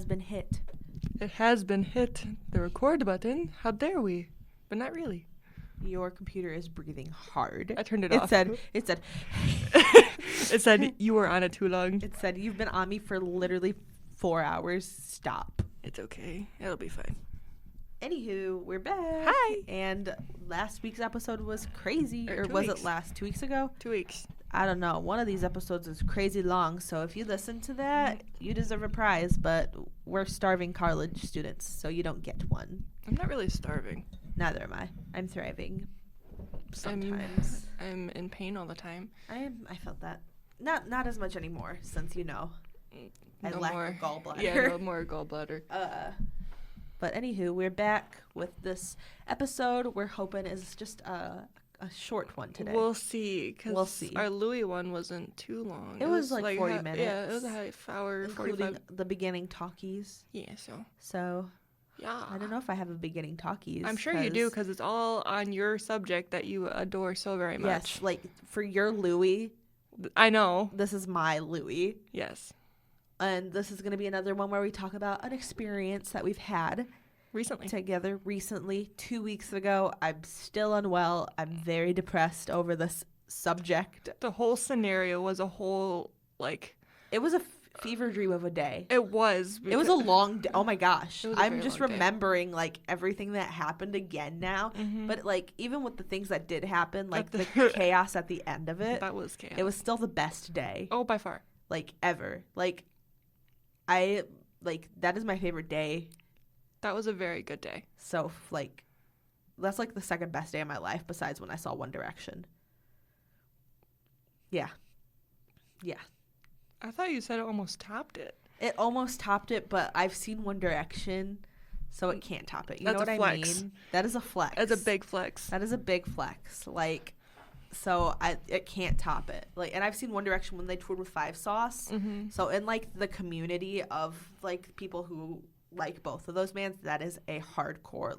Been hit. It has been hit. The record button. How dare we? But not really. Your computer is breathing hard. I turned it off. It said It said you were on it too long. It said you've been on me for literally 4 hours. Stop. It's okay. It'll be fine. Anywho, we're back. Hi. And last week's episode was crazy. Or was it last 2 weeks ago? 2 weeks. I don't know. One of these episodes is crazy long, so if you listen to that, you deserve a prize, but we're starving college students, so you don't get one. I'm not really starving. Neither am I. I'm thriving. Sometimes. I'm in pain all the time. I felt that. Not as much anymore, since I lack a gallbladder. Yeah, no more gallbladder. But anywho, we're back with this episode. We're hoping is just a short one today. We'll see, because our Louis one wasn't too long. It was like 40 minutes. Yeah, it was a half hour, including 45. the beginning talkies. Yeah, So, yeah. I don't know if I have a beginning talkies. I'm sure you do, because it's all on your subject that you adore so very much. Yes, like for your Louis. I know. This is my Louis. Yes. And this is going to be another one where we talk about an experience that we've had. Together recently, 2 weeks ago. I'm still unwell. I'm very depressed over this subject. The whole scenario was a whole, it was a fever dream of a day. It was. It was a long day. Oh my gosh. I'm just remembering everything that happened again now. Mm-hmm. But even with the things that did happen, the chaos at the end of it. That was chaos. It was still the best day. Oh, by far. Ever. That is my favorite day. That was a very good day. So, that's, the second best day of my life besides when I saw One Direction. Yeah. Yeah. I thought you said it almost topped it. It almost topped it, but I've seen One Direction, so it can't top it. You know what I mean? That is a flex. That's a big flex. That is a big flex. So it can't top it. And I've seen One Direction when they toured with Five Sauce. Mm-hmm. So in, the community of, people who like both of those bands, that is a hardcore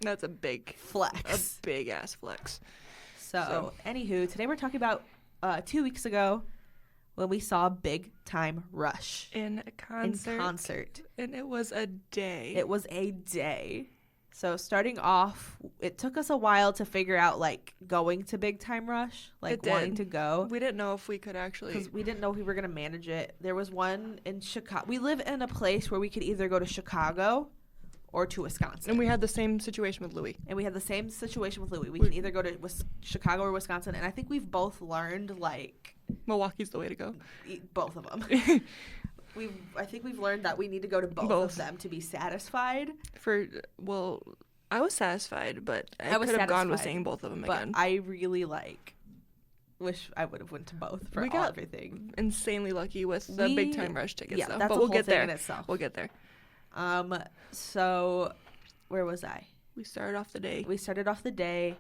that's a big flex, a big ass flex. So anywho, today we're talking about 2 weeks ago when we saw Big Time Rush in concert, and it was a day. So starting off, it took us a while to figure out going to Big Time Rush, wanting to go. We didn't know if we could actually, because we didn't know if we were going to manage it. There was one in Chicago. We live in a place where we could either go to Chicago or to Wisconsin. And we had the same situation with Louis. We can either go to Chicago or Wisconsin, and I think we've both learned Milwaukee's the way to go. Both of them. I think we've learned that we need to go to both of them to be satisfied. I was satisfied, but I could have gone with seeing both of them again. But I really wish I would have went to both for everything. Insanely lucky with the Big Time Rush tickets, though. That's but we'll get there. In itself. We'll get there. So where was I? We started off the day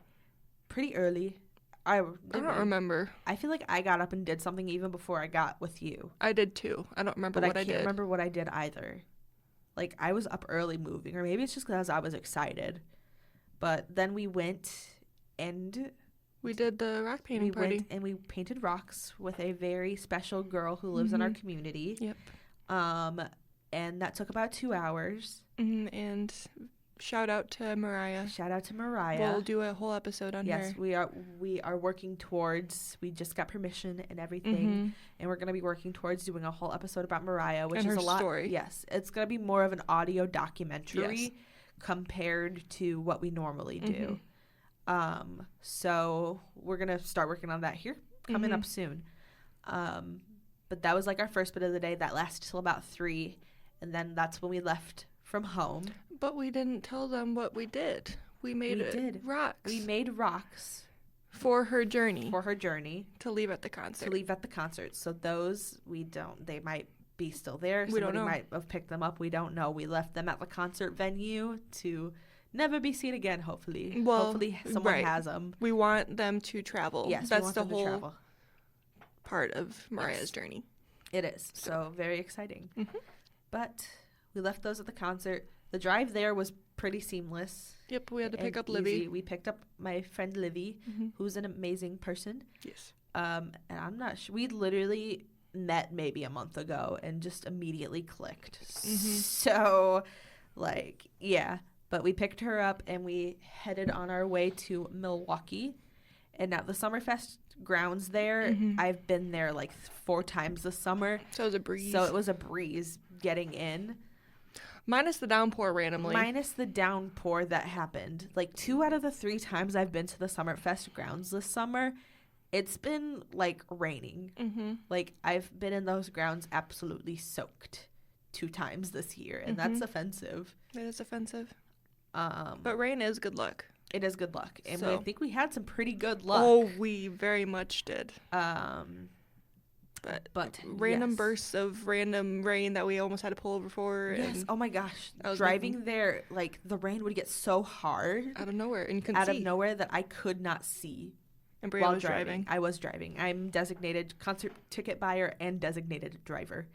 pretty early. I don't remember. I feel like I got up and did something even before I got with you. I did too. I don't remember what I did. But I can't remember what I did either. I was up early moving, or maybe it's just because I was excited. But then we went and we did the rock painting party. We went and we painted rocks with a very special girl who lives in our community. Yep. And that took about 2 hours. Mm-hmm. And shout out to Mariah. We'll do a whole episode on her. Yes, we are working towards. We just got permission and everything, and we're gonna be working towards doing a whole episode about Mariah, which and is her a lot. Story. Yes, it's gonna be more of an audio documentary compared to what we normally do. So we're gonna start working on that here coming up soon. But that was our first bit of the day that lasted till about 3, and then that's when we left from home. But we didn't tell them what we did. We made rocks. We made rocks. For her journey. To leave at the concert. So those, they might be still there. Somebody might have picked them up. We don't know. We left them at the concert venue to never be seen again, hopefully. Well, hopefully someone has them. We want them to travel. Yes, that's the whole part of Mariah's journey. It is. So very exciting. Mm-hmm. But we left those at the concert. The drive there was pretty seamless. Yep, we had to pick up Livy. We picked up my friend Livy, who's an amazing person. Yes. And I'm not sure. We literally met maybe a month ago and just immediately clicked. So, like, yeah. But we picked her up and we headed on our way to Milwaukee. And now the Summerfest grounds there, I've been there like 4 times this summer. So it was a breeze. So it was a breeze getting in. Minus the downpour randomly. Minus the downpour that happened. Like 2 out of the 3 times I've been to the Summerfest grounds this summer, it's been like raining. Like I've been in those grounds absolutely soaked 2 times this year, and that's offensive. It is offensive. But rain is good luck. It is good luck, and I think we had some pretty good luck. Oh, we very much did. But random bursts of random rain that we almost had to pull over for. Yes. And oh my gosh. Driving there, like the rain would get so hard out of nowhere, and you couldn't out see. of nowhere that I could not see. And Brea was driving. I was driving. I'm designated concert ticket buyer and designated driver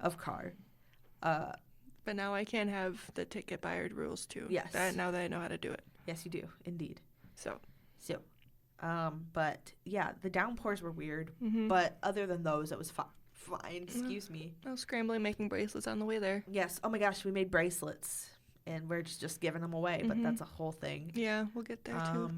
of car. But now I can have the ticket buyer rules too. Yes. Now that I know how to do it. Yes, you do, indeed. So. But yeah, the downpours were weird. But other than those, it was fine. Excuse me. I was scrambling making bracelets on the way there. Yes. Oh my gosh, we made bracelets, and we're just giving them away. But that's a whole thing. Yeah, we'll get there too.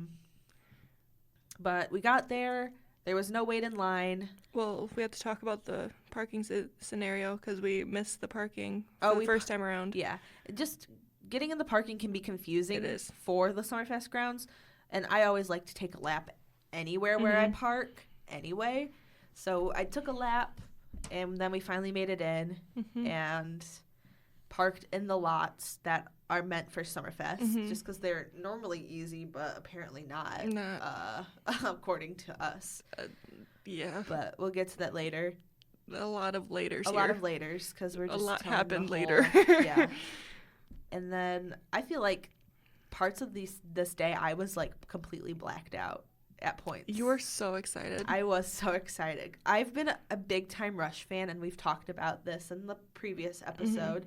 But we got there. There was no wait in line. Well, we had to talk about the parking scenario because we missed the parking the first time around. Yeah. Just getting in the parking can be confusing. It is. For the Summerfest grounds. And I always like to take a lap anywhere where I park anyway. So I took a lap, and then we finally made it in and parked in the lots that are meant for Summerfest, just because they're normally easy, but apparently not. According to us. Yeah. But we'll get to that later. A lot of laters A lot of laters, because we're just a lot telling happened the later. Yeah. And then I feel like parts of this day I was like completely blacked out at points. You were so excited. I was so excited. I've been a Big Time Rush fan, and we've talked about this in the previous episode.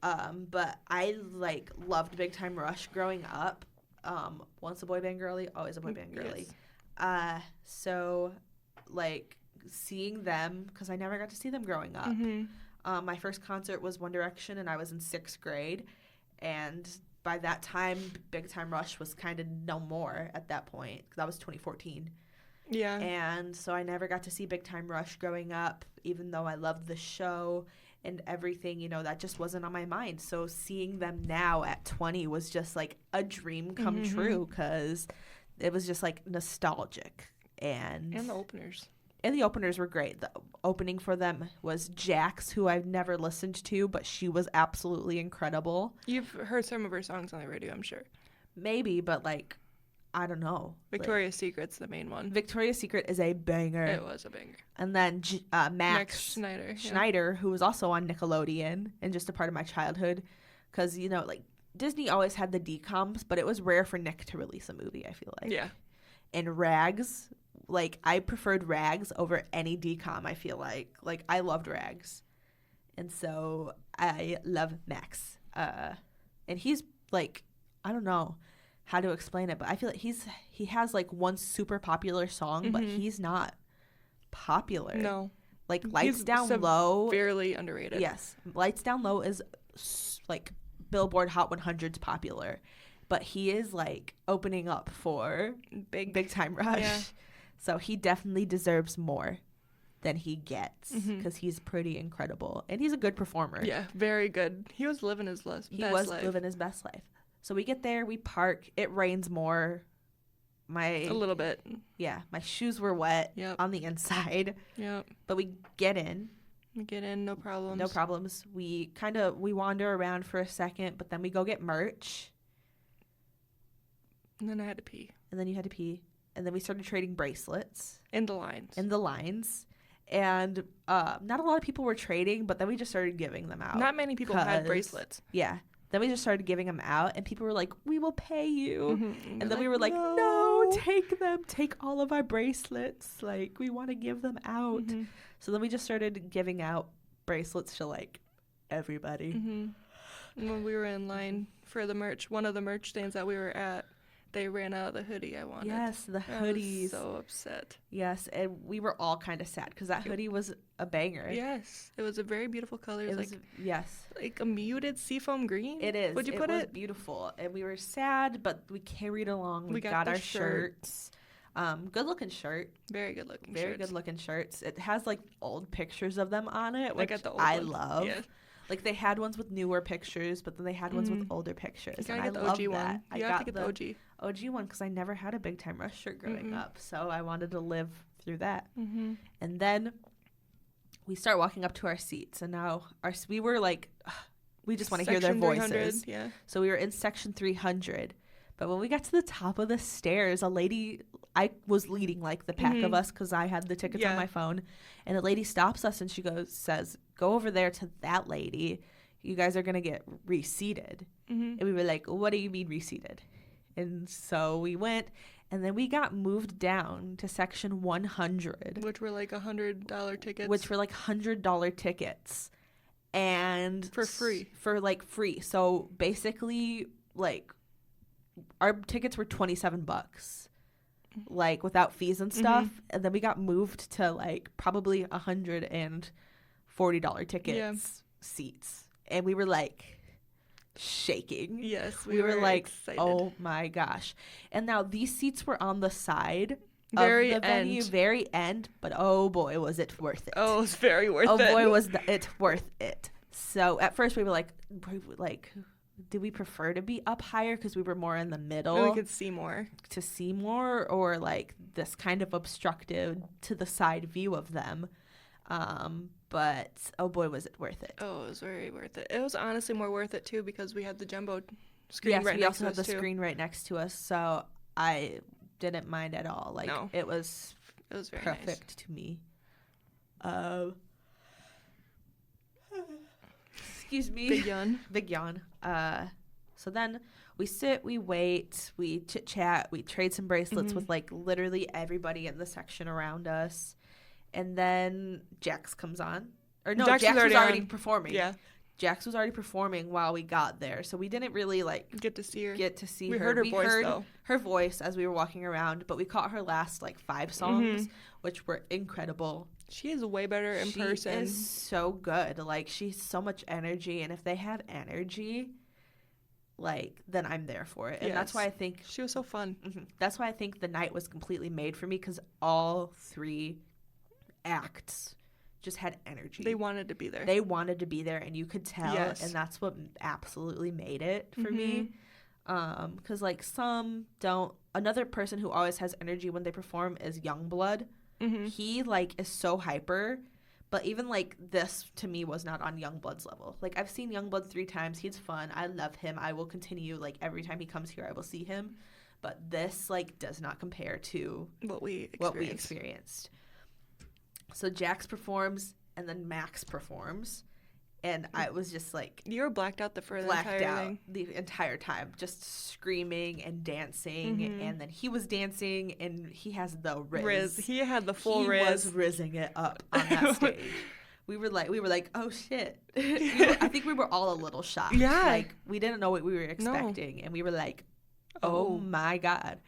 But I like loved Big Time Rush growing up. Once a boy band girly, always a boy band girly. Yes. So like seeing them, because I never got to see them growing up. My first concert was One Direction, and I was in 6th grade, and by that time, Big Time Rush was kind of no more at that point. That was 2014. Yeah. And so I never got to see Big Time Rush growing up, even though I loved the show and everything. You know, that just wasn't on my mind. So seeing them now at 20 was just like a dream come true, because it was just like nostalgic. And the openers. And the openers were great. The opening for them was Jax, who I've never listened to, but she was absolutely incredible. You've heard some of her songs on the radio, I'm sure. Maybe, but like, I don't know. Victoria's Secret's the main one. Victoria's Secret is a banger. It was a banger. And then Max Schneider, who was also on Nickelodeon and just a part of my childhood. Because, you know, like, Disney always had the DComs, but it was rare for Nick to release a movie, I feel like. Yeah. And Rags, like, I preferred Rags over any DCom, I feel like. Like, I loved Rags. And so I love Max. And he's, like, I don't know how to explain it, but I feel like he has, like, one super popular song, but he's not popular. No. Like, Lights Down Low. Fairly underrated. Yes. Lights Down Low is, like, Billboard Hot 100's popular. But he is, like, opening up for Big Time Rush. Yeah. So he definitely deserves more than he gets, because he's pretty incredible. And he's a good performer. Yeah, very good. He was living his best life. He was living his best life. So we get there, we park. It rains more. A little bit. Yeah, my shoes were wet on the inside. Yep. But we get in. We get in, no problems. No problems. We wander around for a second, but then we go get merch. And then I had to pee. And then you had to pee. And then we started trading bracelets. In the lines. And not a lot of people were trading, but then we just started giving them out. Not many people had bracelets. Yeah. Then we just started giving them out, and people were like, we will pay you. Mm-hmm. And then we were like, no, take them. Take all of our bracelets. Like, we want to give them out. Mm-hmm. So then we just started giving out bracelets to, like, everybody. Mm-hmm. And when we were in line for the merch, one of the merch stands that we were at, they ran out of the hoodie I wanted. Yes, the hoodies. I was so upset. Yes, and we were all kind of sad because that hoodie was a banger. Yes, it was a very beautiful color. It was like a muted seafoam green. It is. Would you put it? It was beautiful, and we were sad, but we carried along. We got our shirts. Good looking shirt. Very good looking. Very good looking shirts. It has like old pictures of them on it, which I love. Yeah. Like, they had ones with newer pictures, but then they had ones with older pictures. And I love that. One. You have to get the OG one because I never had a Big Time Rush shirt growing up. So I wanted to live through that. Mm-hmm. And then we start walking up to our seats. And now we were like, we just want to hear their voices. Yeah. So we were in section 300. But when we got to the top of the stairs, a lady, I was leading like the pack of us because I had the tickets on my phone. And the lady stops us and she says, go over there to that lady. You guys are going to get reseated. Mm-hmm. And we were like, what do you mean reseated? And so we went, and then we got moved down to section 100. Which were like $100 tickets. Which were like $100 tickets. And for free. For like free. So basically, like, our tickets were $27, like, without fees and stuff. Mm-hmm. And then we got moved to like probably $140 tickets, seats. And we were like shaking. Yes, we were like excited. Oh my gosh. And now these seats were on the side very of the venue, very end, but oh boy, was it worth it. Oh, it was very worth it. Oh boy, was it worth it. So at first we were like did we prefer to be up higher because we were more in the middle? And we could see more. To see more, or like this kind of obstructed to the side view of them. But oh boy, was it worth it. Oh, it was very worth it. It was honestly more worth it too because we had the jumbo screen right next to us. Yes, we also had the screen right next to us, so I didn't mind at all. Like, no. It was very perfect nice. To me. Excuse me. Big yawn. So then we sit, we wait, we chit chat, we trade some bracelets with like literally everybody in the section around us. And then Jax comes on. Or no, Jax was already performing. Yeah. Jax was already performing while we got there. So we didn't really like get to see her. We heard her voice though. Her voice as we were walking around, but we caught her last like 5 songs, which were incredible. She is way better in person. She is so good. Like, she's so much energy, and if they have energy, like, then I'm there for it. And that's why I think she was so fun. That's why I think the night was completely made for me, because all 3 acts just had energy. They wanted to be there. And you could tell. Yes. And that's what absolutely made it for me. Because like some don't. Another person who always has energy when they perform is Youngblood. He like is so hyper, but even like this to me was not on Youngblood's level. Like, I've seen Youngblood 3 times. He's fun. I love him. I will continue, like, every time he comes here I will see him. But this like does not compare to what we experienced. So Jax performs, and then Max performs, and I was just like... You were blacked out the entire time, just screaming and dancing, and then he was dancing, and he has the riz. He had the full riz. He was rizzing it up on that stage. We were like, oh shit. I think we were all a little shocked. Yeah. Like, we didn't know what we were expecting, and we were like, oh my God.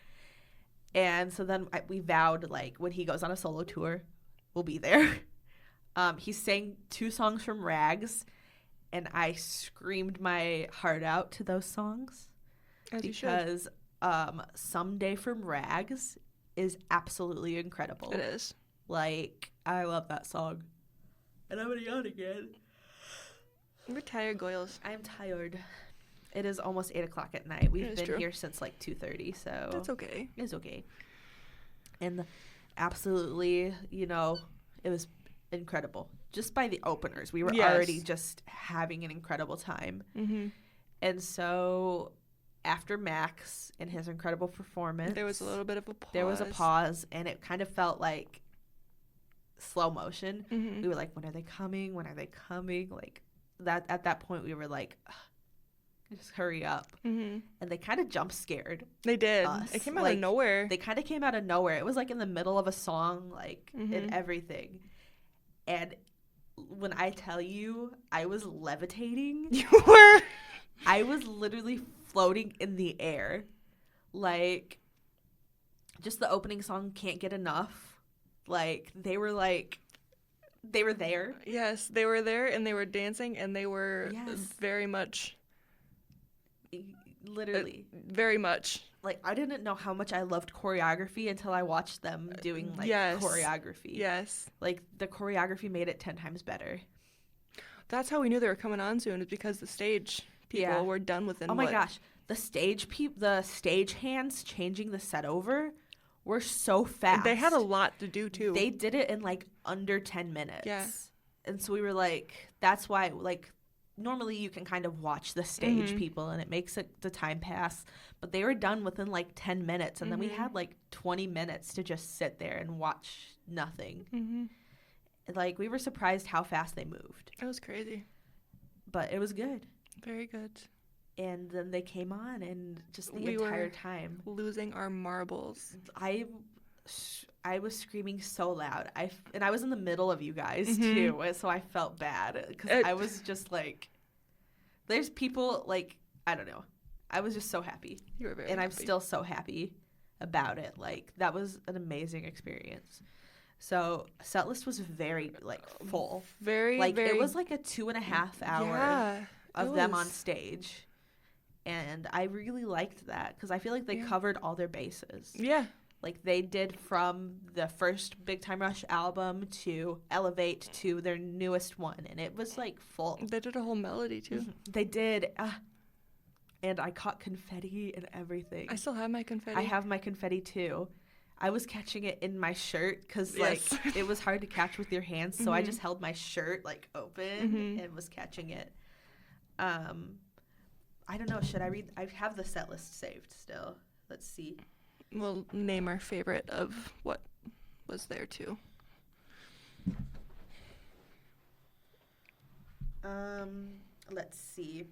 And so then we vowed, like, when he goes on a solo tour, we'll be there. He sang 2 songs from Rags, and I screamed my heart out to those songs. Because Someday from Rags is absolutely incredible. It is. Like, I love that song. And I'm gonna yawn again. We're tired, Goyles. I'm tired. It is almost 8 o'clock at night. We've been here since like 2:30, so that's okay. It's okay. And absolutely, you know, it was incredible. Just by the openers, we were already just having an incredible time. And so after Max and his incredible performance, there was a little bit of a pause. There was a pause, and it kind of felt like slow motion. We were like, when are they coming? When are they coming? Like that. At that point, we were like, just hurry up. And they kind of jump scared. They did. Us. It came out of nowhere. They kind of came out of nowhere. It was like in the middle of a song, like and everything. And when I tell you, I was levitating. You were. I was literally floating in the air. Like, just the opening song, Can't Get Enough. Like, they were there. Yes, they were there, and they were dancing, and they were very much. Literally. Very much. Like, I didn't know how much I loved choreography until I watched them doing, like, choreography. Yes. Like, the choreography made it 10 times better. That's how we knew they were coming on soon, is because the stage people were done within Oh, my gosh. The stage hands changing the set over were so fast. They had a lot to do, too. They did it in, like, under 10 minutes. Yeah. And so we were like, that's why, like, normally you can kind of watch the stage people and it makes the time pass, but they were done within like 10 minutes and then we had like 20 minutes to just sit there and watch nothing. Like, we were surprised how fast they moved. It was crazy, but it was good. Very good. And then they came on and just the entire time losing our marbles. I was screaming so loud. I was in the middle of you guys too, so I felt bad because I was just like, there's people like, I don't know. I was just so happy. You were very and happy. I'm still so happy about it. Like, that was an amazing experience. So setlist was very like full. Very like very, it was like a 2.5 hour of them on stage. And I really liked that because I feel like they covered all their bases. Yeah. Like, they did from the first Big Time Rush album to Elevate to their newest one. And it was, like, full. They did a whole melody, too. They did. And I caught confetti and everything. I still have my confetti. I have my confetti, too. I was catching it in my shirt because, like, it was hard to catch with your hands. So I just held my shirt, like, open and was catching it. I don't know. Should I read? I have the set list saved still. Let's see. We'll name our favorite of what was there, too. Let's see.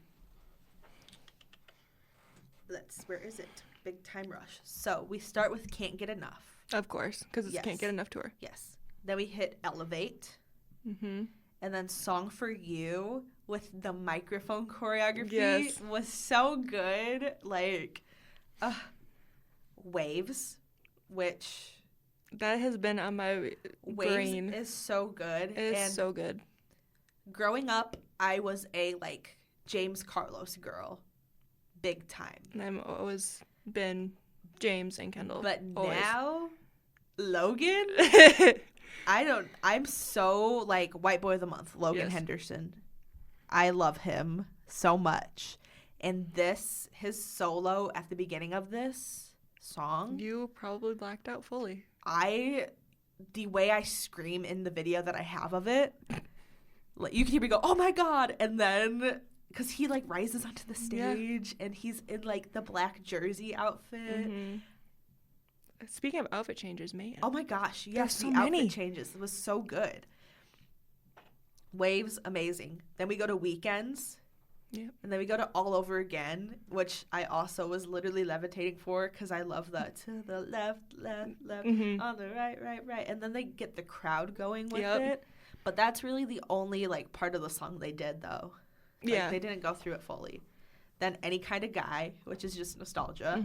Where is it? Big Time Rush. So we start with Can't Get Enough. Of course, because it's Can't Get Enough tour. Yes. Then we hit Elevate. And then Song for You with the microphone choreography was so good. Like, Waves, which... That has been on my brain. Waves is so good. It is so good. Growing up, I was a, like, James Carlos girl. Big time. And I've always been James and Kendall. But now, Logan? I'm so, like, White Boy of the Month, Logan Henderson. I love him so much. And his solo at the beginning of this song. You probably blacked out fully. The way I scream in the video that I have of it, like, you can hear me go, oh my God. And then, because he, like, rises onto the stage and he's in, like, the black jersey outfit. Speaking of outfit changes, man. Oh my gosh. Yes, the outfit changes. It was so good. Waves, amazing. Then we go to Weekends. Yep. And then we go to All Over Again, which I also was literally levitating for because I love that. To the left, on the right. And then they get the crowd going with it. But that's really the only, like, part of the song they did, though. Like, they didn't go through it fully. Then Any Kind of Guy, which is just nostalgia.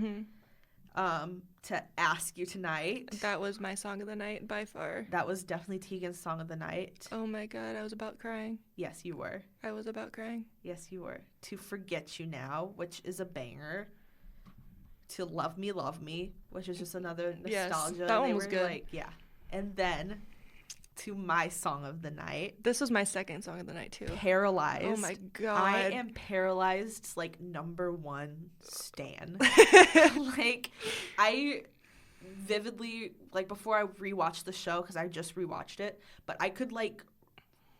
To Ask You Tonight. That was my song of the night by far. That was definitely Tegan's song of the night. Oh my God, I was about crying. Yes, you were. I was about crying. Yes, you were. To Forget You Now, which is a banger. To Love Me, which is just another nostalgia. Yes, that one was good. Like, and then to my song of the night. This was my second song of the night, too. Paralyzed. Oh, my God. I am Paralyzed's, like, #1 stan. Like, I vividly, like, before I rewatched the show, because I just rewatched it, but I could, like,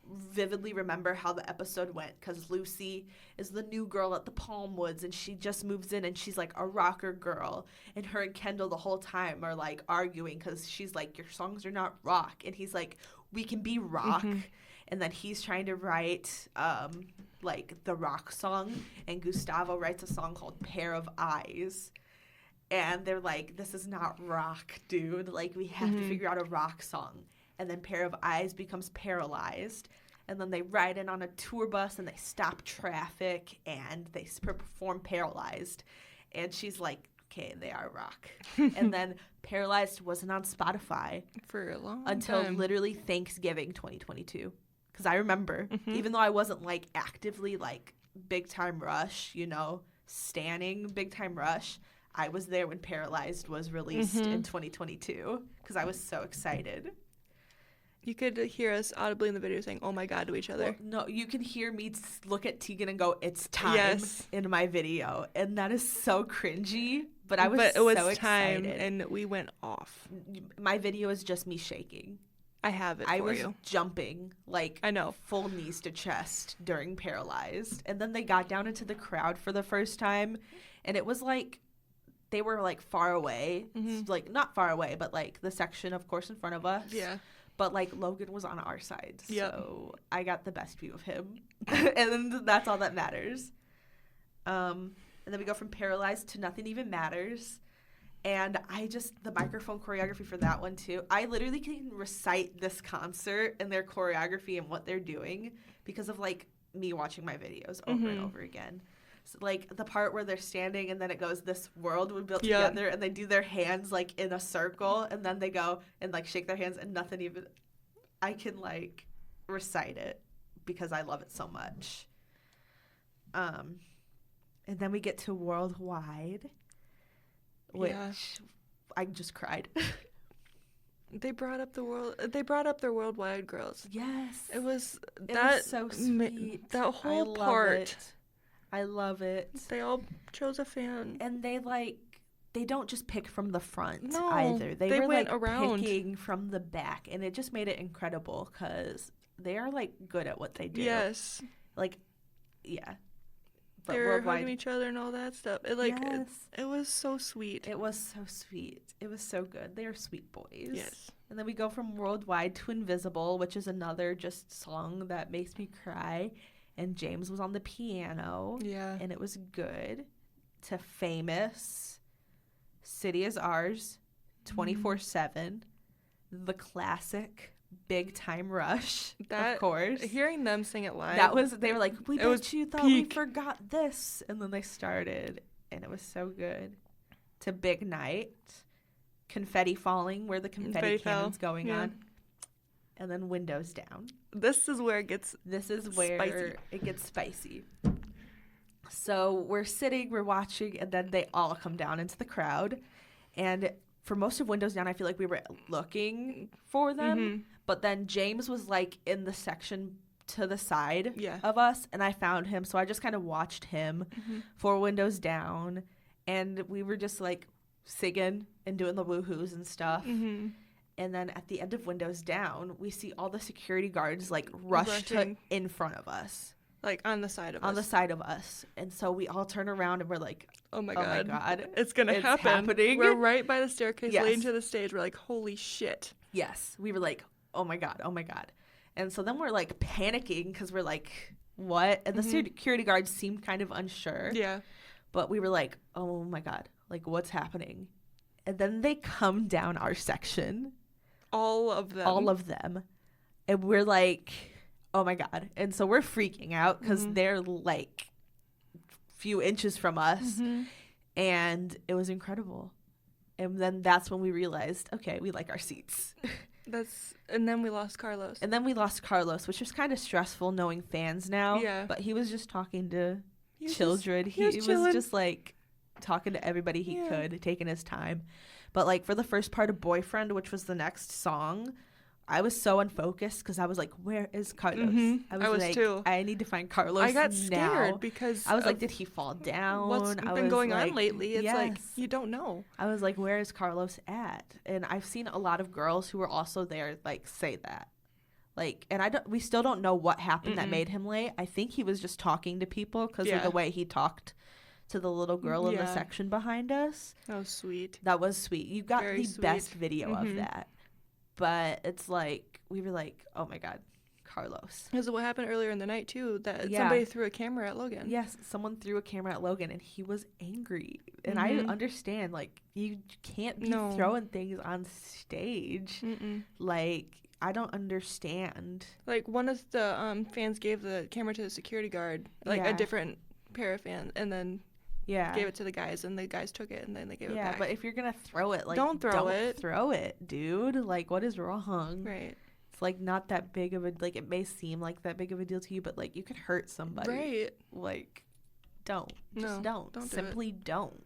vividly remember how the episode went, because Lucy is the new girl at the Palmwoods, and she just moves in, and she's, like, a rocker girl, and her and Kendall the whole time are, like, arguing, because she's like, your songs are not rock, and he's like, we can be rock. And then he's trying to write like the rock song, and Gustavo writes a song called Pair of Eyes. And they're like, this is not rock, dude. Like, we have to figure out a rock song. And then Pair of Eyes becomes Paralyzed. And then they ride in on a tour bus, and they stop traffic, and they perform Paralyzed. And she's like, okay, they are rock. And then Paralyzed wasn't on Spotify for a long until time. literally Thanksgiving 2022. Because I remember, even though I wasn't, like, actively, like, Big Time Rush, you know, standing Big Time Rush, I was there when Paralyzed was released in 2022 because I was so excited. You could hear us audibly in the video saying, oh my God, to each other. Well, no, you can hear me look at Tegan and go, it's time in my video. And that is so cringy, but I was so excited. Time, and we went off. My video is just me shaking. I have it for you. I was jumping, like, I know, full knees to chest during Paralyzed. And then they got down into the crowd for the first time, and it was like, they were, like, far away. Like, not far away, but, like, the section, of course, in front of us. Yeah. But, like, Logan was on our side. So I got the best view of him. And then that's all that matters. And then we go from Paralyzed to Nothing Even Matters. And the microphone choreography for that one, too. I literally can recite this concert and their choreography and what they're doing because of, like, me watching my videos over and over again. So, like, the part where they're standing and then it goes, this world we built together, and they do their hands, like, in a circle, and then they go and, like, shake their hands, and nothing even, I can, like, recite it because I love it so much. And then we get to Worldwide, which I just cried. They brought up their Worldwide girls. Yes. It was so sweet. That whole part. I love it. They all chose a fan. And they don't just pick from the front either. They were, went like, around. picking from the back. And it just made it incredible because they are, like, good at what they do. Yes. Like, yeah. But they were hugging each other and all that stuff. It was so sweet. It was so sweet. It was so good. They are sweet boys. Yes. And then we go from Worldwide to Invisible, which is another just song that makes me cry. And James was on the piano. Yeah. And it was good. To Famous, City Is Ours, 24/7, the classic Big Time Rush, of course. Hearing them sing it live. They were like, we bet you thought we forgot this. And then they started, and it was so good. To Big Night, Confetti Falling, where the confetti cannon's going on. And then Windows Down. This is where it gets spicy. So we're sitting, we're watching, and then they all come down into the crowd. And for most of Windows Down, I feel like we were looking for them. But then James was, like, in the section to the side of us, and I found him. So I just kind of watched him for Windows Down. And we were just, like, singing and doing the woohoos and stuff. And then at the end of Windows Down, we see all the security guards, like, rush in front of us. Like, on the side of us. On the side of us. And so we all turn around and we're like, oh my God. It's going to happen. Happening. We're right by the staircase leading to the stage. We're like, holy shit. Yes. We were like, oh my God. And so then we're, like, panicking because we're like, what? And the security guards seemed kind of unsure. Yeah. But we were like, oh my God. Like, what's happening? And then they come down our section. All of them. And we're like, oh my God. And so we're freaking out because they're, like, few inches from us. And it was incredible. And then that's when we realized, okay, we like our seats. And then we lost Carlos. Which was kind of stressful knowing fans now. Yeah. But he was just talking to children. He was just, like, talking to everybody he could, taking his time. But, like, for the first part of Boyfriend, which was the next song, I was so unfocused because I was like, where is Carlos? I was like, too. I need to find Carlos now. I got scared because I was like, did he fall down? What's been going on lately? It's like, you don't know. I was like, where is Carlos at? And I've seen a lot of girls who were also there, like, say that. Like, and we still don't know what happened that made him late. I think he was just talking to people because of the way he talked to the little girl in the section behind us. That was sweet. You got the best video of that. But it's like, we were like, oh my God, Carlos. Because what happened earlier in the night too, that somebody threw a camera at Logan. Yes, someone threw a camera at Logan and he was angry. And I understand, like, you can't be throwing things on stage. Like, I don't understand. Like, one of the fans gave the camera to the security guard, like a different pair of fans, and then gave it to the guys, and the guys took it, and then they gave it back. Yeah, but if you're gonna throw it, like, don't throw it, dude. Like, what is wrong? Right. It's like not that big of a, like, it may seem like that big of a deal to you, but like you could hurt somebody. Right. Like, don't. Just don't. Simply don't.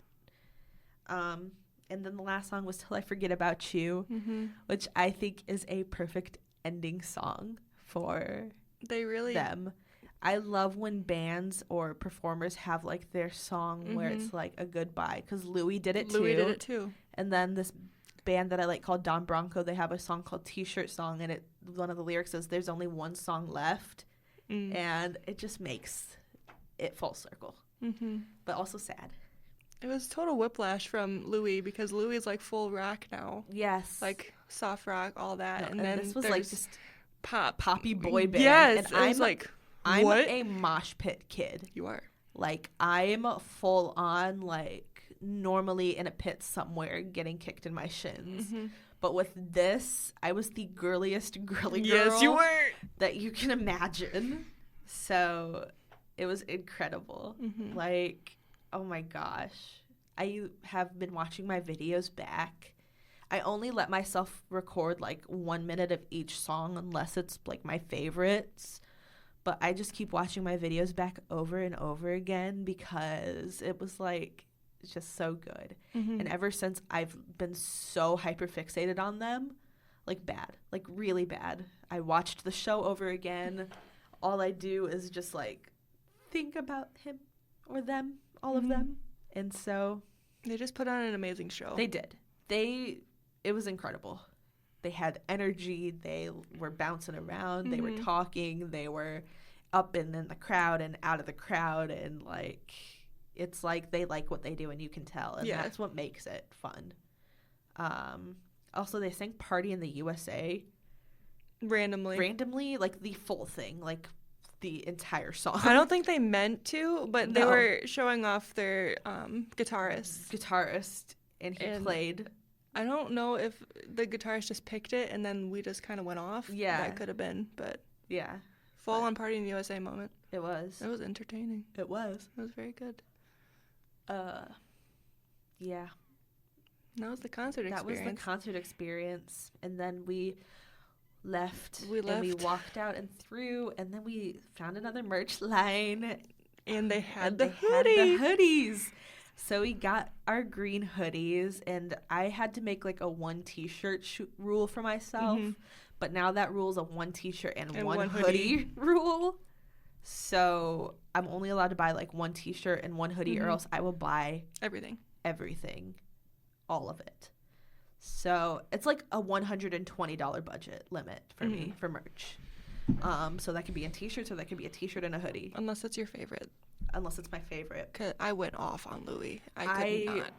And then the last song was Till I Forget About You, which I think is a perfect ending song for them. I love when bands or performers have, like, their song where it's, like, a goodbye. Because Louis did it, too. And then this band that I like called Don Bronco, they have a song called T-Shirt Song. And one of the lyrics is, there's only one song left. And it just makes it full circle. But also sad. It was total whiplash from Louis, because Louis is, like, full rock now. Yes. Like, soft rock, all that. No, and then this was, like, just poppy boy band. Yes. And I'm a mosh pit kid. You are. Like, I'm full on, like, normally in a pit somewhere getting kicked in my shins. But with this, I was the girliest girly girl. Yes, you were. That you can imagine. So it was incredible. Like, oh my gosh. I have been watching my videos back. I only let myself record, like, 1 minute of each song unless it's, like, my favorites. But I just keep watching my videos back over and over again because it was, like, just so good. And ever since, I've been so hyper-fixated on them, like, bad, like, really bad. I watched the show over again. All I do is just, like, think about him or them, all of them. And so they just put on an amazing show. They did. It was incredible. They had energy. They were bouncing around. They were talking. They were up and in the crowd and out of the crowd. And, like, it's like they like what they do, and you can tell. And that's what makes it fun. Also, they sang Party in the USA. Randomly, like, the full thing. Like, the entire song. I don't think they meant to, but they were showing off their guitarist. And he played. I don't know if the guitarist just picked it and then we just kind of went off. Yeah. That could have been, but. Yeah. Full on Party in the USA moment. It was. It was entertaining. It was. It was very good. Yeah. That was the concert experience. And then we left. And we walked out and through, and then we found another merch line. And they had the hoodies. So we got our green hoodies, and I had to make, like, a one T-shirt rule for myself. But now that rule's a one T-shirt and one hoodie rule. So I'm only allowed to buy, like, one T-shirt and one hoodie, or else I will buy everything, all of it. So it's like a $120 budget limit for me for merch. So that could be in T-shirts, or that could be a T-shirt and a hoodie. Unless it's your favorite. Unless it's my favorite. 'Cause I went off on Louis. I could not.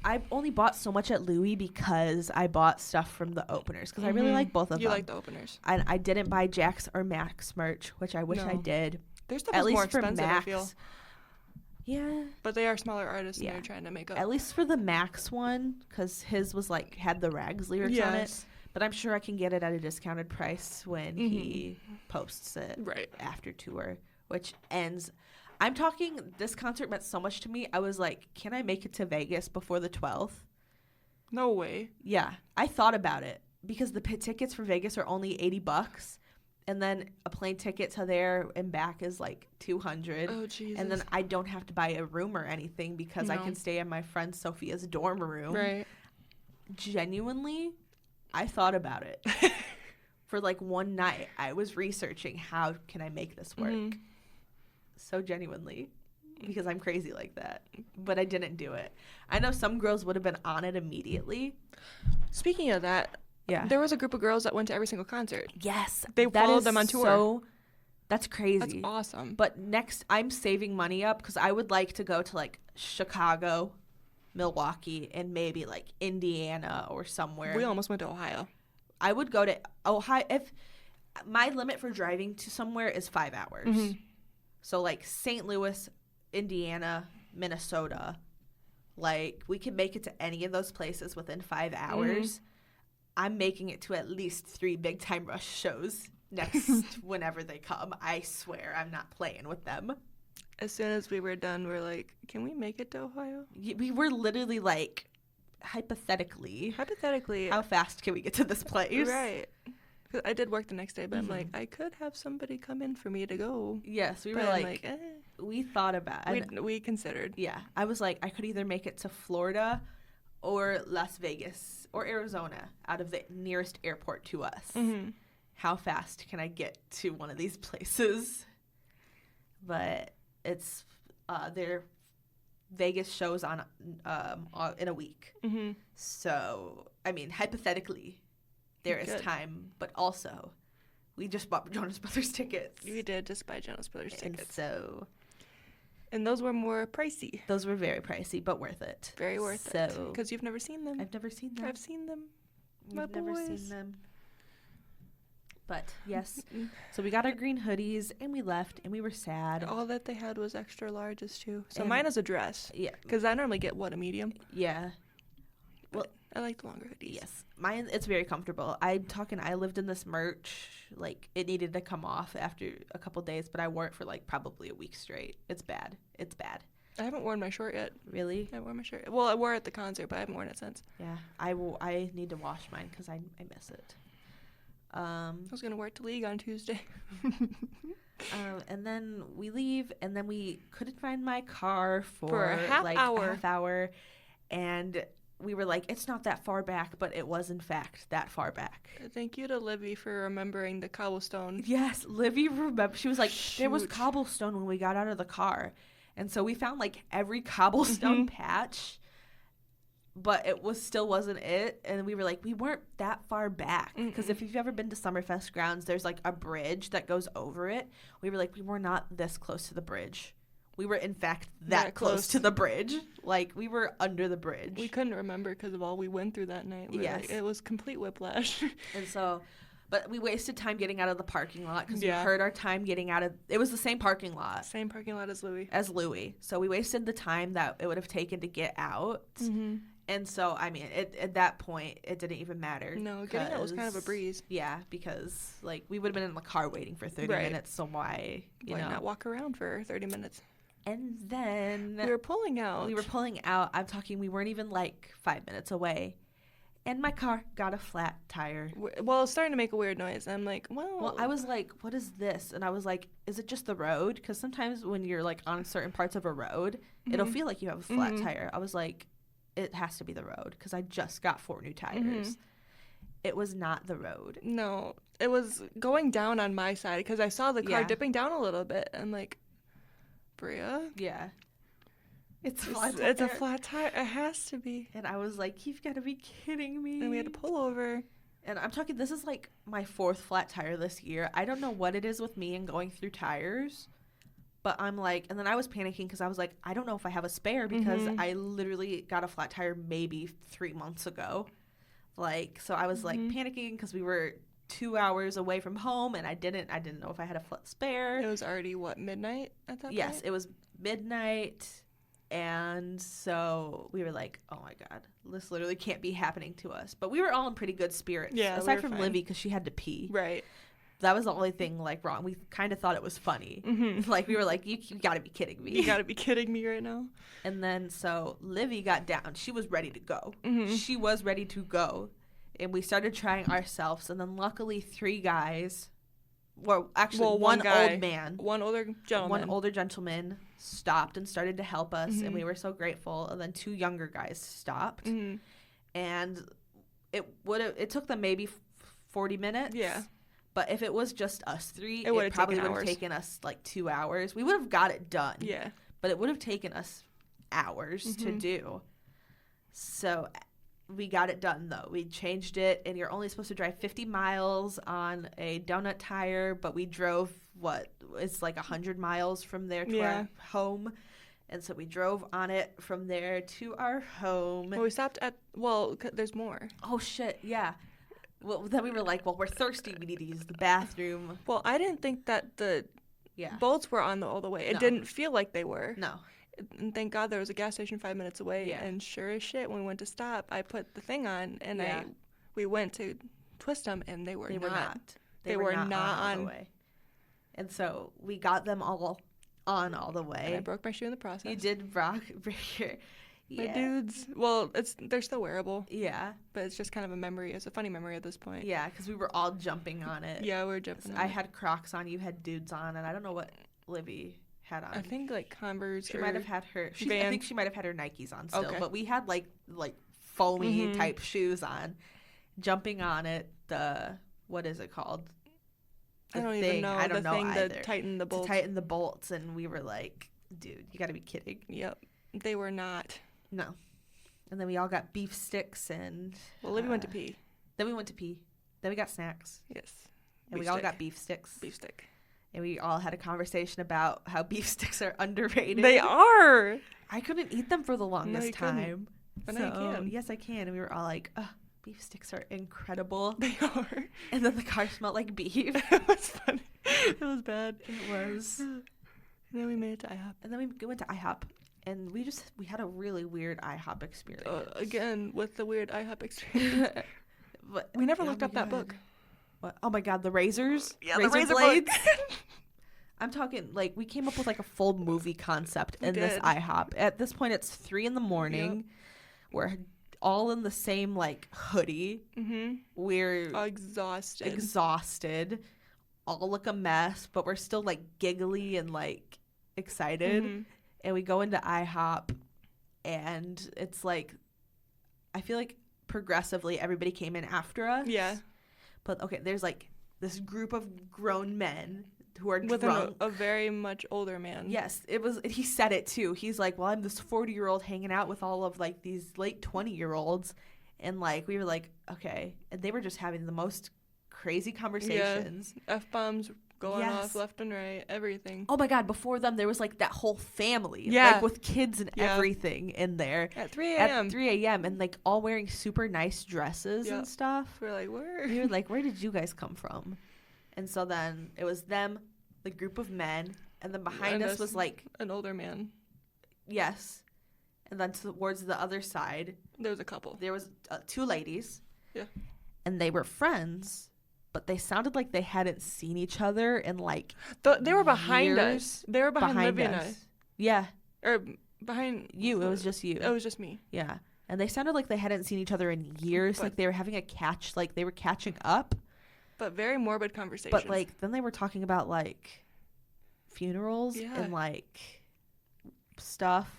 I only bought so much at Louis because I bought stuff from the openers, because I really like both of them. You like the openers. I didn't buy Jax or Max merch, which I wish I did. Their stuff is more expensive, I feel. Yeah. But they are smaller artists, and they're trying to make up. At least for the Max one, because his was, like, had the Rags lyrics on it. But I'm sure I can get it at a discounted price when he posts it after tour, which ends. I'm talking, this concert meant so much to me. I was like, can I make it to Vegas before the 12th? No way. Yeah. I thought about it because the tickets for Vegas are only $80. And then a plane ticket to there and back is like $200. Oh, Jesus. And then I don't have to buy a room or anything because I can stay in my friend Sophia's dorm room. Right. Genuinely, I thought about it. For like one night, I was researching how can I make this work. So genuinely, because I'm crazy like that. But I didn't do it. I know some girls would have been on it immediately. Speaking of that, there was a group of girls that went to every single concert. Yes. They followed them on tour. That's crazy. That's awesome. But next, I'm saving money up because I would like to go to, like, Chicago, Milwaukee, and maybe, like, Indiana or somewhere. We almost went to Ohio. I would go to Ohio if my limit for driving to somewhere is 5 hours. Mm-hmm. So like St. Louis, Indiana, Minnesota, like we can make it to any of those places within 5 hours. Mm-hmm. I'm making it to at least 3 Big Time Rush shows next whenever they come. I swear I'm not playing with them. As soon as we were done, we're like, can we make it to Ohio? We were literally like, hypothetically, how fast can we get to this place? Right. Cause I did work the next day, but I'm like, I could have somebody come in for me to go. Yes, we were like we thought about it. We considered. Yeah. I was like, I could either make it to Florida or Las Vegas or Arizona out of the nearest airport to us. Mm-hmm. How fast can I get to one of these places? But it's their Vegas shows on in a week. Mm-hmm. So, I mean, hypothetically, there is time, but also we just bought Jonas Brothers tickets. We did just buy Jonas Brothers tickets. And those were more pricey. Those were very pricey, but worth it. Very worth it. Because you've never seen them. I've never seen them. I've seen them. I've never seen them. But, yes. So we got our green hoodies, and we left, and we were sad. All that they had was extra larges, too. So mine is a dress. Yeah. Because I normally get, a medium? Yeah. Well, I like the longer hoodies. Yes. Mine, it's very comfortable. I lived in this merch. Like, it needed to come off after a couple days, but I wore it for, probably a week straight. It's bad. It's bad. I haven't worn my short yet. Really? I haven't worn my shirt. Well, I wore it at the concert, but I haven't worn it since. Yeah. I need to wash mine because I miss it. I was going to wear it to League on Tuesday. And then we leave, and then we couldn't find my car for a half hour. And we were like, it's not that far back, but it was, in fact, that far back. Thank you to Livy for remembering the cobblestone. Yes, Livy remembered. She was like, there was cobblestone when we got out of the car. And so we found, every cobblestone patch. But it still wasn't it, and we were like, we weren't that far back. Because if you've ever been to Summerfest grounds, there's a bridge that goes over it. We were like, we were not this close to the bridge. We were, in fact, that close to the bridge. We were under the bridge. We couldn't remember because of all we went through that night. Yes. It was complete whiplash. And so, but we wasted time getting out of the parking lot because we heard our time getting out of, it was the same parking lot. Same parking lot as Louis. So we wasted the time that it would have taken to get out. Mm-hmm. And so, I mean, at that point, it didn't even matter. No, getting out was kind of a breeze. Yeah, because, we would have been in the car waiting for 30 minutes, so why not walk around for 30 minutes? And then... We were pulling out. I'm talking, we weren't even, 5 minutes away. And my car got a flat tire. Well, it's starting to make a weird noise. I'm like, Well, I was like, what is this? And I was like, is it just the road? Because sometimes when you're, on certain parts of a road, it'll feel like you have a flat tire. I was like... It has to be the road because I just got 4 new tires. Mm-hmm. It was not the road. No, it was going down on my side because I saw the car dipping down a little bit. I'm like, Brea? Yeah. It's a flat tire. It has to be. And I was like, you've got to be kidding me. And we had to pull over. And I'm talking, this is my 4th flat tire this year. I don't know what it is with me and going through tires. But I'm like, and then I was panicking because I was like, I don't know if I have a spare because I literally got a flat tire maybe 3 months ago. So I was panicking because we were 2 hours away from home and I didn't know if I had a spare. It was already, midnight at that point? Yes, it was midnight. And so we were like, oh my God, this literally can't be happening to us. But we were all in pretty good spirits. Yeah, aside from Livy because she had to pee. Right. That was the only thing wrong. We kind of thought it was funny. Mm-hmm. We were like, you got to be kidding me. You got to be kidding me right now. And then so Livy got down. She was ready to go. Mm-hmm. She was ready to go. And we started trying ourselves. And then luckily 3 guys, one guy, old man. One older gentleman stopped and started to help us. Mm-hmm. And we were so grateful. And then 2 younger guys stopped. Mm-hmm. And it took them maybe 40 minutes. Yeah. But if it was just us 3, it probably would have taken us 2 hours. We would have got it done. Yeah. But it would have taken us hours to do. So we got it done, though. We changed it, and you're only supposed to drive 50 miles on a donut tire, but we drove, it's 100 miles from there to our home. And so we drove on it from there to our home. Well, we stopped at, there's more. Oh, shit, yeah. Well, then we were like, well, we're thirsty. We need to use the bathroom. Well, I didn't think that the boats were on all the way. It didn't feel like they were. No. And thank God there was a gas station 5 minutes away. Yeah. And sure as shit, when we went to stop, I put the thing on, and we went to twist them, and they were not. They were not on the way. And so we got them all on all the way. And I broke my shoe in the process. You did break your... My dudes. Well, they're still wearable. Yeah. But it's just kind of a memory. It's a funny memory at this point. Yeah, because we were all jumping on it. Yeah, we were jumping on it. I had Crocs on, you had dudes on, and I don't know what Livy had on. I think like Converse. She might have had her. I think she might have had her Nikes on still. Okay. But we had like foamy type shoes on, jumping on it. What is it called? I don't even know. I don't know either. To tighten the bolts. To tighten the bolts, and we were like, dude, you got to be kidding. Yep, they were not. No. And then we all got beef sticks and... Well, Libby went to pee. Then we went to pee. Then we got snacks. Yes. And we all got beef sticks. Beef stick. And we all had a conversation about how beef sticks are underrated. They are! I couldn't eat them for the longest time. But I can. Yes, I can. And we were all like, beef sticks are incredible. They are. And then the car smelled like beef. It was funny. It was bad. It was. And then we made it to IHOP. And then we went to IHOP. And we had a really weird IHOP experience. Again, with the weird IHOP experience. But we never looked up that book. What? Oh my God, the razors? Yeah, the razor blades. I'm talking, we came up with a full movie concept in this IHOP. At this point, it's 3 a.m. Yep. We're all in the same, hoodie. Mm-hmm. We're exhausted. All look a mess, but we're still, giggly and, excited. Mm-hmm. And we go into IHOP, and it's I feel like progressively everybody came in after us. Yeah. But, okay, there's, this group of grown men who are with drunk. A very much older man. Yes. He said it, too. He's like, well, I'm this 40-year-old hanging out with all of, these late 20-year-olds. And, we were like, okay. And they were just having the most crazy conversations. Yeah. F-bombs going off left and right, everything. Oh my God, before them there was that whole family. Yeah. With kids and everything in there. At 3 a.m. At 3 a.m. and all wearing super nice dresses and stuff. We're like, where? We were like, where did you guys come from? And so then it was them, the group of men, and then behind us was an older man. Yes. And then towards the other side. There was a couple. There was 2 ladies. Yeah. And they were friends. But they sounded like they hadn't seen each other in they were behind us. They were behind Livy and I. Yeah. Or behind you. It was just you. It was just me. Yeah. And they sounded like they hadn't seen each other in years. But they were having a catch. They were catching up. But very morbid conversations. But then they were talking about funerals and stuff.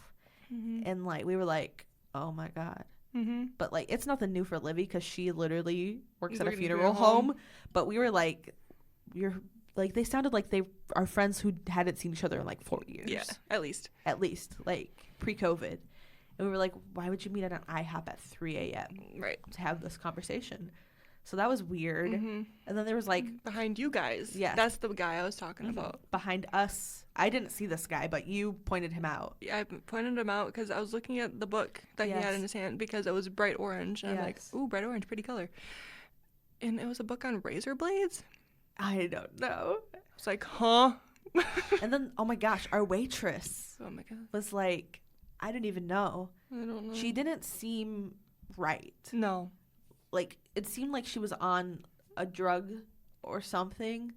Mm-hmm. And we were like, oh my God. Mm-hmm. But it's nothing new for Livy because she literally works at a funeral home. But we were they sounded like they are friends who hadn't seen each other in 4 years. Yeah, at least pre-COVID. And we were like, why would you meet at an IHOP at 3 a.m. right to have this conversation? So that was weird. Mm-hmm. And then there was behind you guys. Yeah, that's the guy I was talking about. Behind us. I didn't see this guy, but you pointed him out. Yeah, I pointed him out because I was looking at the book that he had in his hand because it was bright orange. And I'm like, ooh, bright orange, pretty color. And it was a book on razor blades. I don't know. I was like, huh? And then, oh my gosh, our waitress was I didn't even know. I don't know. She didn't seem right. No. It seemed like she was on a drug or something.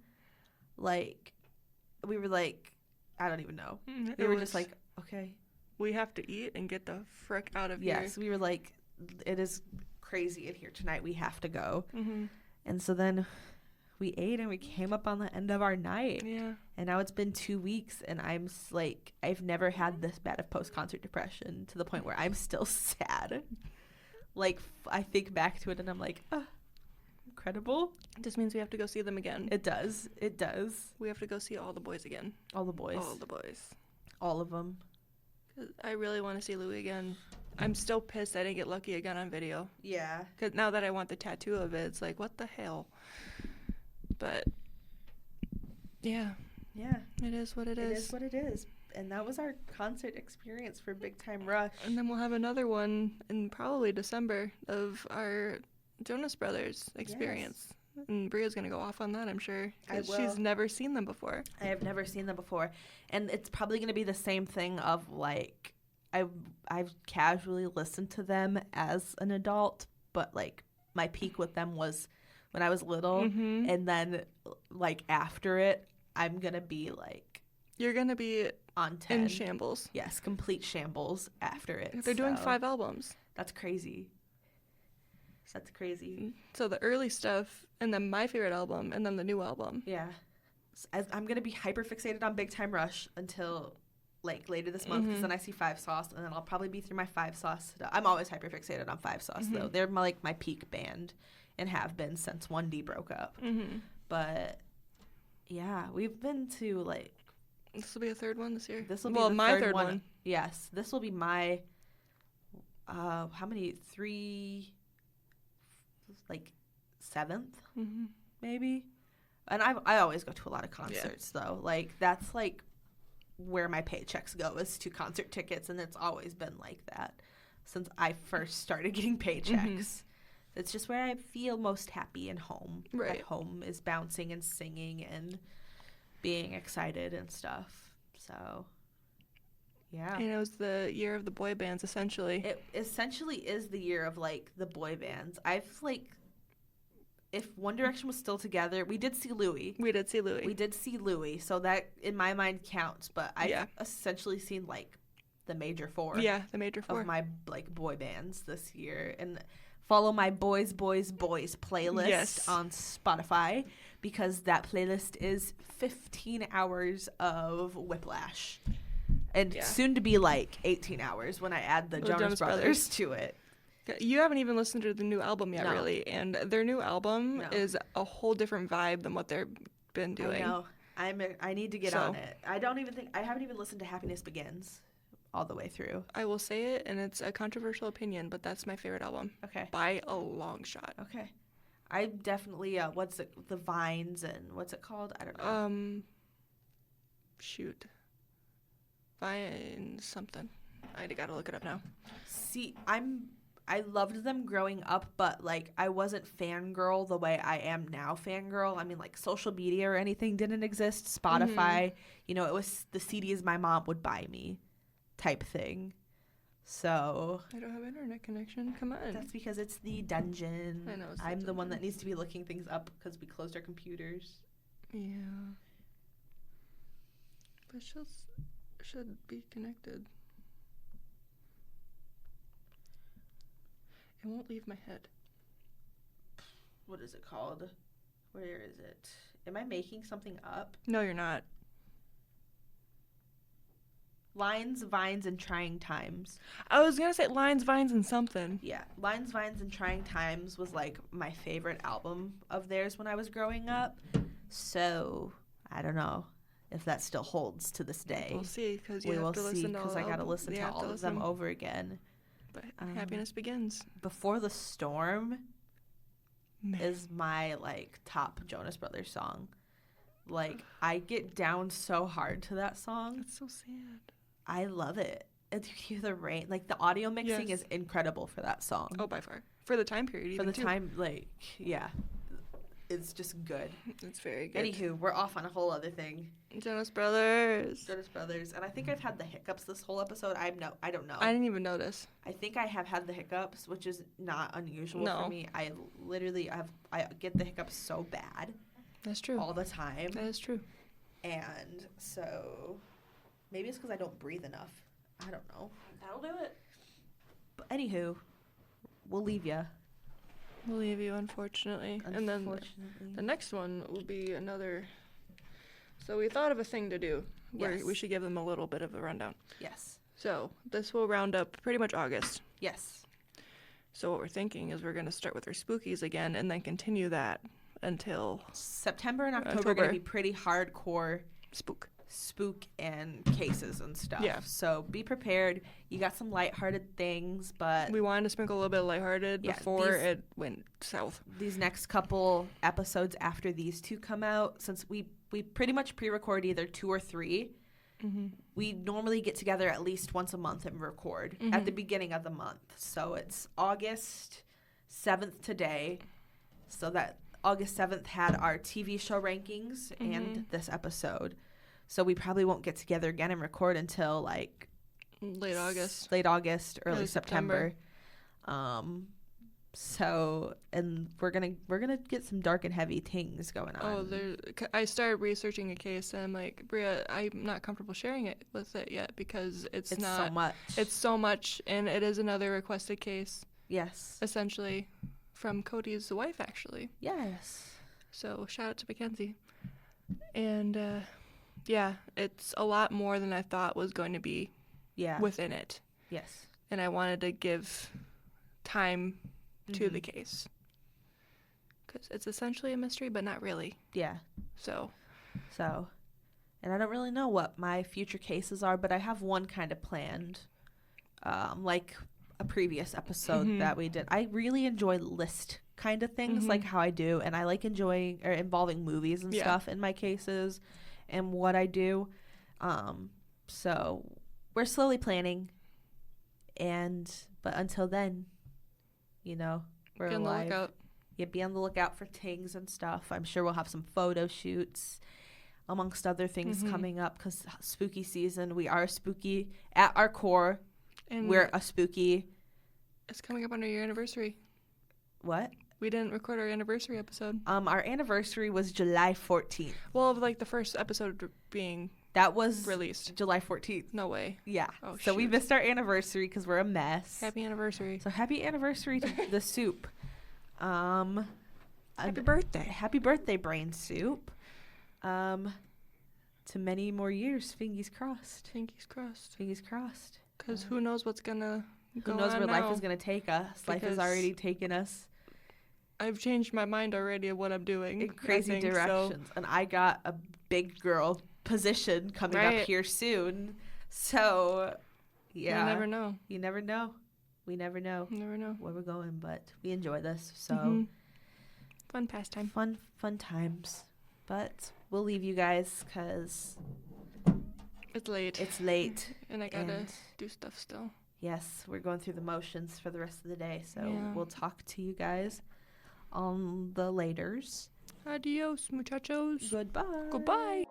We were I don't even know. We were just okay. We have to eat and get the frick out of here. Yes, we were it is crazy in here tonight. We have to go. Mm-hmm. And so then we ate and we came up on the end of our night. Yeah. And now it's been 2 weeks and I'm I've never had this bad of post-concert depression to the point where I'm still sad. I think back to it and I'm incredible. It just means we have to go see them again. It does. It does. We have to go see all the boys again. All the boys. All the boys. All of them. 'Cause I really want to see Louis again. I'm still pissed I didn't get lucky again on video. Yeah. Because now that I want the tattoo of it, it's what the hell? But, yeah. Yeah. It is what it is. It is what it is. And that was our concert experience for Big Time Rush. And then we'll have another one in probably December of our Jonas Brothers experience. Yes. And Brea's going to go off on that, I'm sure. Because she's never seen them before. I have never seen them before. And it's probably going to be the same thing of, like, I've casually listened to them as an adult, but, like, my peak with them was when I was little. Mm-hmm. And then, like, after it, I'm going to be, like... You're going to be on 10. In shambles. Yes, complete shambles after it. They're doing 5 albums. That's crazy. That's crazy. So the early stuff, and then my favorite album, and then the new album. Yeah. I'm going to be hyper fixated on Big Time Rush until, like, later this month, because then I see 5 Sauce, and then I'll probably be through my 5 Sauce stuff. I'm always hyper fixated on 5 Sauce, though. They're, my peak band, and have been since 1D broke up. But, yeah, we've been to, like... This will be a third one this year? This will be my third one. Yes. This will be my... how many? 3... like 7th, maybe. And I always go to a lot of concerts, though. Like, that's, like, where my paychecks go, is to concert tickets, and it's always been like that since I first started getting paychecks. It's just where I feel most happy and home. Right. At home is bouncing and singing and being excited and stuff. So, yeah. And it was the year of the boy bands, essentially. It essentially is the year of, like, the boy bands. I've, like, if One Direction was still together, we did see Louis. We did see Louis. So that, in my mind, counts. But I've essentially seen, like, the major 4. Yeah, the major 4. Of my, like, boy bands this year. And follow my Boys playlist on Spotify, because that playlist is 15 hours of Whiplash. And soon to be, like, 18 hours when I add the Jonas Brothers to it. You haven't even listened to the new album yet, really. And their new album is a whole different vibe than what they've been doing. I know. I need to get on it. I haven't even listened to Happiness Begins all the way through. I will say it, and it's a controversial opinion, but that's my favorite album. Okay. By a long shot. Okay. I definitely, the Vines, and what's it called? I don't know. Shoot. Vine something. I gotta look it up now. See, I loved them growing up, but, like, I wasn't fangirl the way I am now fangirl. I mean, like, social media or anything didn't exist. Spotify, you know, it was the CDs my mom would buy me type thing. So... I don't have internet connection. Come on. That's because it's the dungeon. I know. I'm the one that needs to be looking things up because we closed our computers. Yeah. But should be connected. It won't leave my head. What is it called? Where is it? Am I making something up? No, you're not. Lines, Vines, and Trying Times. I was going to say Lines, Vines, and something. Yeah. Lines, Vines, and Trying Times was, like, my favorite album of theirs when I was growing up. So, I don't know if that still holds to this day. We'll see, because you have to listen to all of them. Because I got to listen to all of them over again. But Happiness Begins. Before the Storm is my, like, top Jonas Brothers song. Like, I get down so hard to that song. It's so sad. I love it. And you hear the rain. Like, the audio mixing is incredible for that song. Oh, by far. For the time period, even, time, like, yeah. It's just good. It's very good. Anywho, we're off on a whole other thing. Jonas Brothers. And I think I've had the hiccups this whole episode. I don't know. I didn't even notice. I think I have had the hiccups, which is not unusual for me. I literally I get the hiccups so bad. That's true. All the time. That is true. And so maybe it's because I don't breathe enough. I don't know. That'll do it. But anywho, we'll leave ya. We'll leave you, unfortunately. And then the next one will be another. So we thought of a thing to do where we should give them a little bit of a rundown. Yes. So this will round up pretty much August. Yes. So what we're thinking is we're going to start with our spookies again and then continue that until September and October are going to be pretty hardcore spook and cases and stuff. Yeah. So be prepared. You got some lighthearted things, but we wanted to sprinkle a little bit of lighthearted before it went south. These next couple episodes after these two come out, since we pretty much pre-record either 2 or 3, we normally get together at least once a month and record at the beginning of the month. So it's August, 7th today. So that August 7th had our TV show rankings and this episode. So we probably won't get together again and record until like late August, early September. So, and we're gonna get some dark and heavy things going on. I started researching a case, and I'm like, Brea, I'm not comfortable sharing it with it yet because it's not so much. It's so much, and it is another requested case. Yes. Essentially, from Cody's wife, actually. Yes. So shout out to Mackenzie, and yeah, it's a lot more than I thought was going to be. Yeah. Within it. Yes. And I wanted to give time to the case because it's essentially a mystery, but not really. Yeah. So, and I don't really know what my future cases are, but I have one kind of planned, like a previous episode that we did. I really enjoy list kind of things, like how I do, and I like enjoying or involving movies and stuff in my cases and what I do. So we're slowly planning, but until then, you know, we're alive. Yeah, be on the lookout for things and stuff. I'm sure we'll have some photo shoots, amongst other things coming up, because spooky season. We are spooky at our core. And we're a spooky. It's coming up on our anniversary. What? We didn't record our anniversary episode. Our anniversary was July 14th. Well, like the first episode being that was released July 14th. No way. Yeah. Oh, so we missed our anniversary because we're a mess. Happy anniversary. So happy anniversary to the soup. Happy birthday. Happy birthday, Brain Soup. To many more years. Fingers crossed. Fingers crossed. Fingers crossed. Because who knows what's gonna go on Who knows where now. life is gonna take us? Life has already taken us. I've changed my mind already of what I'm doing. In crazy directions. So. And I got a big girl position coming up here soon. So, yeah. You never know. You never know. We never know. Never know where we're going, but we enjoy this. So, fun pastime. Fun times. But we'll leave you guys because it's late. It's late. And I gotta do stuff still. Yes, we're going through the motions for the rest of the day. So we'll talk to you guys on the laters. Adios, muchachos. Goodbye. Goodbye.